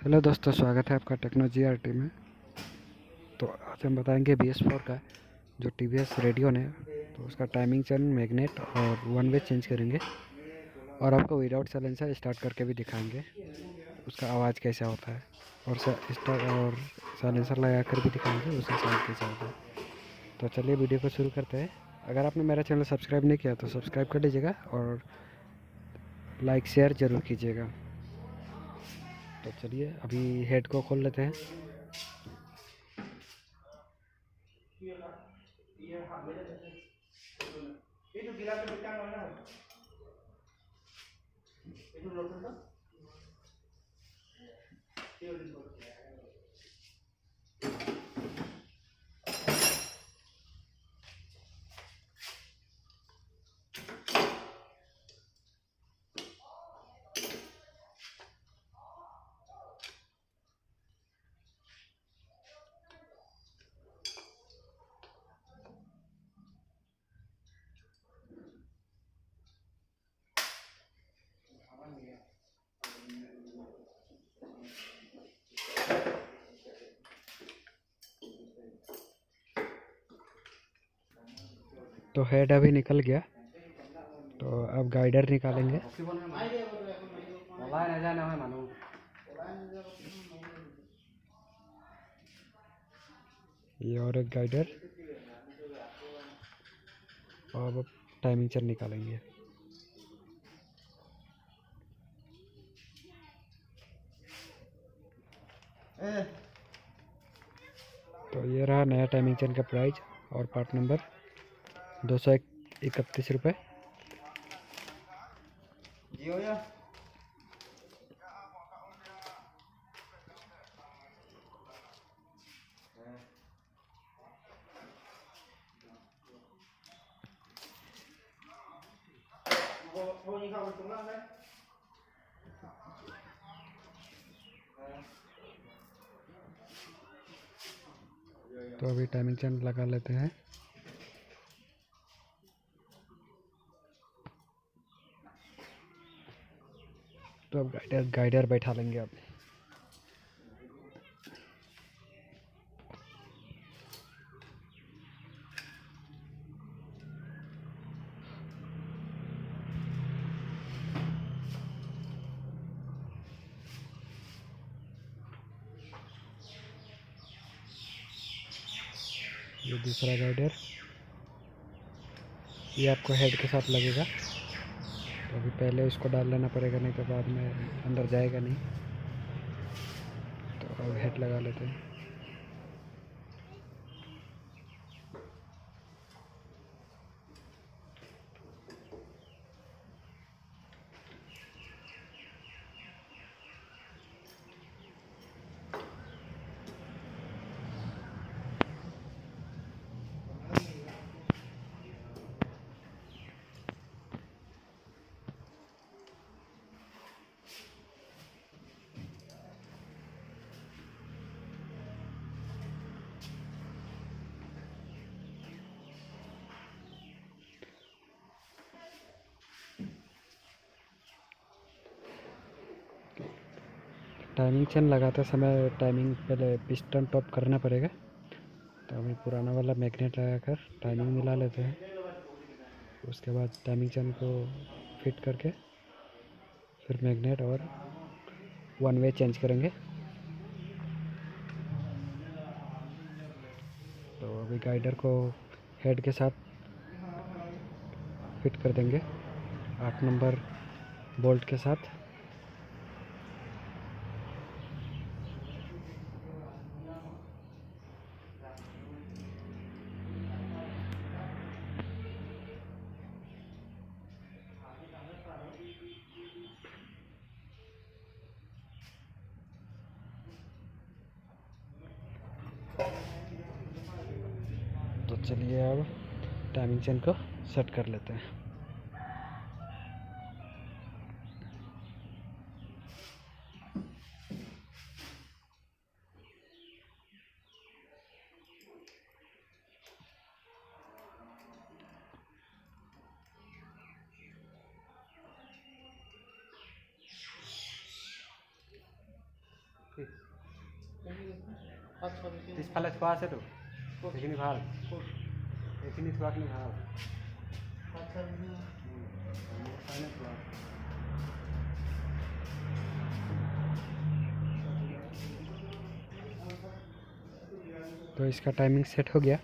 Hello दोस्तों, स्वागत है आपका TechnoGRT में। तो आज हम बताएंगे BS4 का जो TVS रेडियन है, तो उसका टाइमिंग चेन, मैग्नेट और वन वे चेंज करेंगे और आपको विदाउट साइलेंसर स्टार्ट करके भी दिखाएंगे उसका आवाज़ कैसा होता है, और स्टार्ट और साइलेंसर लगा कर भी दिखाएंगे उसका साउंड कैसा होता है। तो चलिए वीडियो को शुरू करते हैं। अगर आपने मेरा चैनल सब्सक्राइब नहीं किया तो सब्सक्राइब कर लीजिएगा और लाइक शेयर ज़रूर कीजिएगा। तो चलिए अभी हेड को खोल लेते हैं। तो हेड अभी निकल गया, तो अब गाइडर निकालेंगे। ये और एक गाइडर, और अब टाइमिंग चेन निकालेंगे। तो ये रहा नया टाइमिंग चेन का प्राइस और पार्ट नंबर 231 रुपये। तो अभी टाइमिंग चेन लगा लेते हैं। तो अब गाइडर बैठा लेंगे। अब ये दूसरा गाइडर, ये आपको हेड के साथ लगेगा। तो अभी पहले उसको डाल लेना पड़ेगा, नहीं तो बाद में अंदर जाएगा नहीं। तो अब हेड लगा लेते हैं। टाइमिंग चेन लगाते समय टाइमिंग पहले पिस्टन टॉप करना पड़ेगा। तो अभी पुराना वाला मैग्नेट लगाकर टाइमिंग मिला लेते हैं। उसके बाद टाइमिंग चेन को फिट करके फिर मैग्नेट और वन वे चेंज करेंगे। तो अभी गाइडर को हेड के साथ फिट कर देंगे 8 नंबर बोल्ट के साथ। तो चलिए अब टाइमिंग चेन को सेट कर लेते हैं। পিছফালে থোৱা আছেতো সেইখিনি ভাল এইখিনি থোৱাখিনি ভাল तो इसका टाइमिंग सेट हो गया।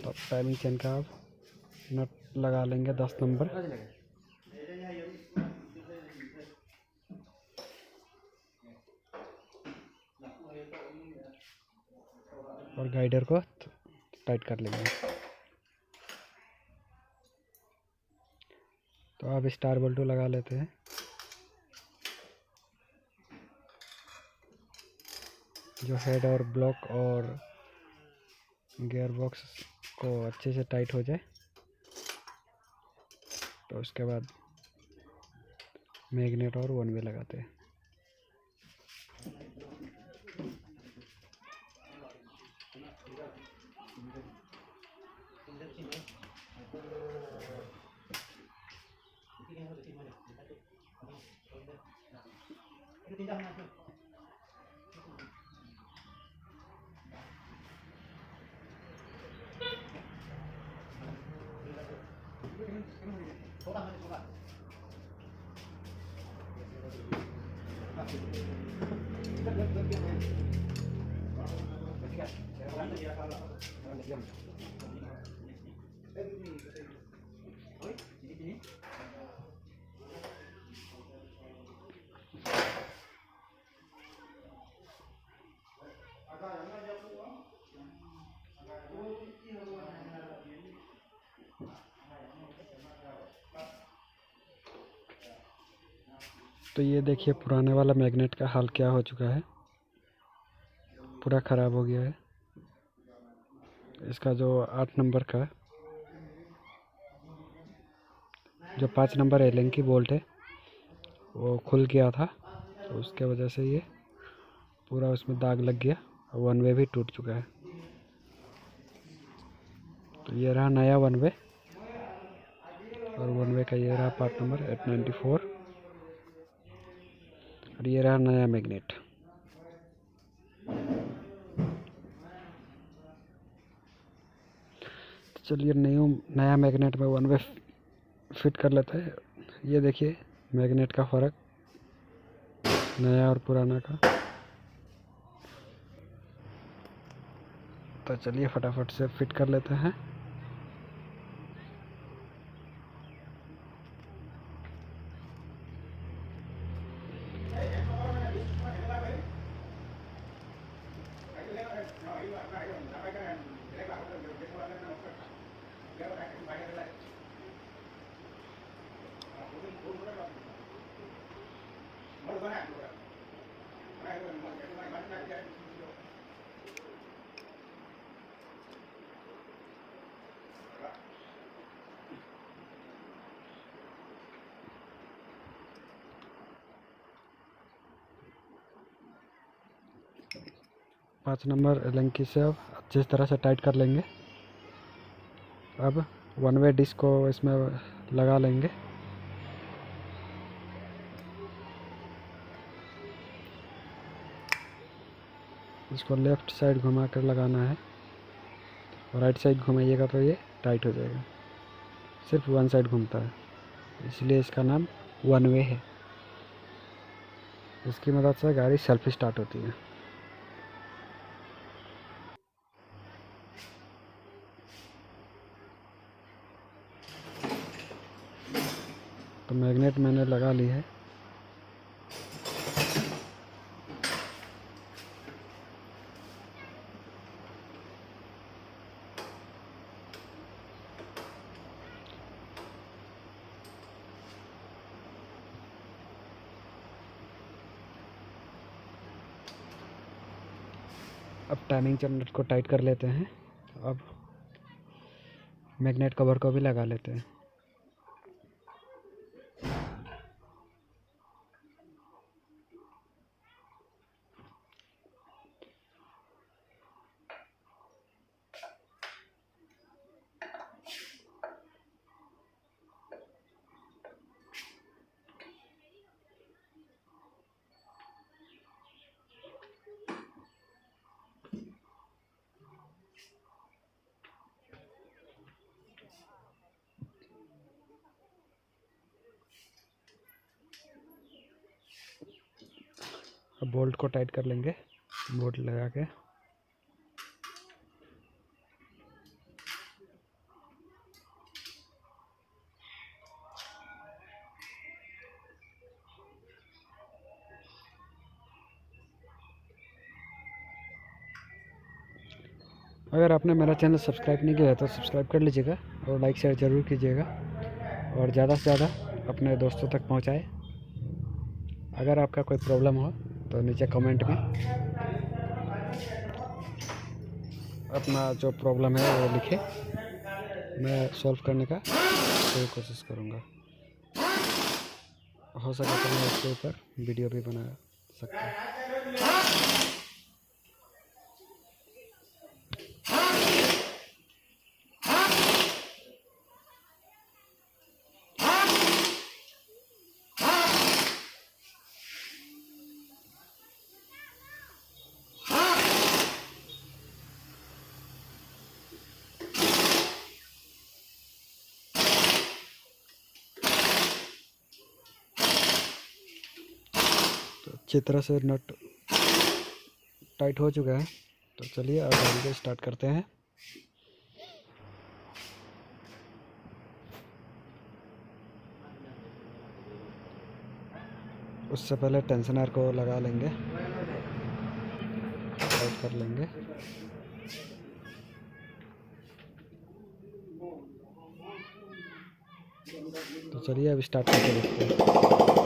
तो टाइमिंग चेन का आप नट लगा लेंगे 10 नंबर और गाइडर को टाइट कर लेंगे। तो आप स्टार बोल्टो लगा लेते हैं। जो हेड और ब्लॉक और गियर बॉक्स को अच्छे से टाइट हो जाए तो उसके बाद मैग्नेट और वन वे लगाते हैं। तो ये देखिए पुराने वाला मैग्नेट का हाल क्या हो चुका है, पूरा ख़राब हो गया है। इसका जो 8 नंबर का जो 5 नंबर एलन की बोल्ट है वो खुल गया था, तो उसके वजह से ये पूरा उसमें दाग लग गया और वन वे भी टूट चुका है। तो ये रहा नया वन वे और वन वे का ये रहा पार्ट नंबर 894 और ये रहा नया मैग्नेट। तो चलिए नया मैग्नेट में वन वे फिट कर लेते हैं। ये देखिए मैग्नेट का फ़र्क नया और पुराना का। तो चलिए फटाफट से फिट कर लेते हैं। पाँच नंबर एलंकी से अब अच्छी तरह से टाइट कर लेंगे। अब वन वे डिस्क को इसमें लगा लेंगे। इसको लेफ़्ट साइड घुमा कर लगाना है और राइट साइड घुमाइएगा तो ये टाइट हो जाएगा। सिर्फ वन साइड घूमता है, इसलिए इसका नाम वन वे है। इसकी मदद से गाड़ी सेल्फ स्टार्ट होती है। तो मैग्नेट मैंने लगा ली है। अब टाइमिंग चैन को टाइट कर लेते हैं। अब मैग्नेट कवर को भी लगा लेते हैं। अब बोल्ट को टाइट कर लेंगे बोल्ट लगा के। अगर आपने मेरा चैनल सब्सक्राइब नहीं किया है तो सब्सक्राइब कर लीजिएगा और लाइक शेयर ज़रूर कीजिएगा और ज़्यादा से ज़्यादा अपने दोस्तों तक पहुंचाएं। अगर आपका कोई प्रॉब्लम हो तो नीचे कमेंट में अपना जो प्रॉब्लम है वो लिखें, मैं सॉल्व करने का पूरी कोशिश करूँगा। हो सके तो मैं इसके ऊपर वीडियो भी बना सकता हूँ। तो अच्छी तरह से नट टाइट हो चुका है। तो चलिए अब गाड़ी को स्टार्ट करते हैं। उससे पहले टेंशनर को लगा लेंगे, टाइट कर लेंगे। तो चलिए अब स्टार्ट करके देखते हैं।